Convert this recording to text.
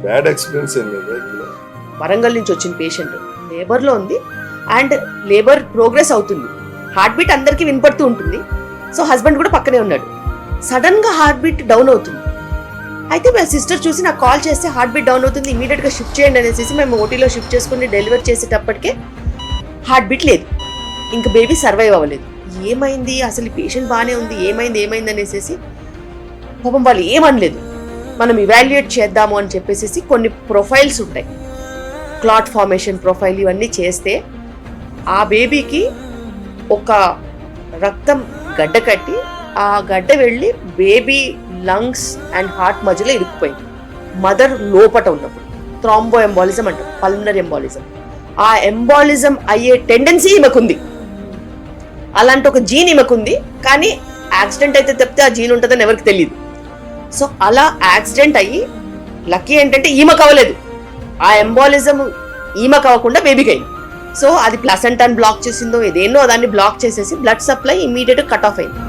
Bad experience ఏం లేదా ఇక్కడ? వరంగల్ నుంచి వచ్చిన పేషెంట్ లేబర్లో ఉంది అండ్ లేబర్ ప్రోగ్రెస్ అవుతుంది, హార్ట్ బీట్ అందరికీ వినపడుతూ ఉంటుంది. సో హస్బెండ్ కూడా పక్కనే ఉన్నాడు. సడన్గా హార్ట్ బీట్ డౌన్ అవుతుంది. అయితే మా సిస్టర్ చూసి నాకు కాల్ చేస్తే హార్ట్ బీట్ డౌన్ అవుతుంది, ఇమీడియట్గా షిఫ్ట్ చేయండి అనేసి మేము ఓటీలో షిఫ్ట్ చేసుకుని డెలివరీ చేసేటప్పటికే హార్ట్ బీట్ లేదు, ఇంకా బేబీ సర్వైవ్ అవ్వలేదు. ఏమైంది అసలు, పేషెంట్ బాగానే ఉంది, ఏమైంది అనేసి పాపం వాళ్ళు ఏమనలేదు. మనం ఇవాల్యుయేట్ చేద్దాము అని చెప్పేసి కొన్ని ప్రొఫైల్స్ ఉంటాయి, క్లాట్ ఫార్మేషన్ ప్రొఫైల్, ఇవన్నీ చేస్తే ఆ బేబీకి ఒక రక్తం గడ్డ కట్టి ఆ గడ్డ వెళ్ళి బేబీ లంగ్స్ అండ్ హార్ట్ మధ్యలో ఇరుక్కుపోయింది. మదర్ లోపట ఉన్నప్పుడు థ్రాంబో ఎంబాలిజం అంటాం, పల్మనరీ ఎంబాలిజం. ఆ ఎంబాలిజం అయ్యే టెండెన్సీ ఈమెకుంది, అలాంటి ఒక జీన్ ఈమెకుంది. కానీ యాక్సిడెంట్ అయితే తప్పితే ఆ జీన్ ఉంటుందని ఎవరికి తెలియదు. సో అలా యాక్సిడెంట్ అయ్యి లక్కీ ఏంటంటే ఈమెకు అవ్వలేదు, ఆ ఎంబాలిజం ఈమెకు అవ్వకుండా బేబీకి అయింది. సో అది ప్లసెంటాని బ్లాక్ చేసిందో ఏదేనో దాన్ని బ్లాక్ చేసేసి బ్లడ్ సప్లై ఇమీడియట్గా కట్ ఆఫ్ అయింది.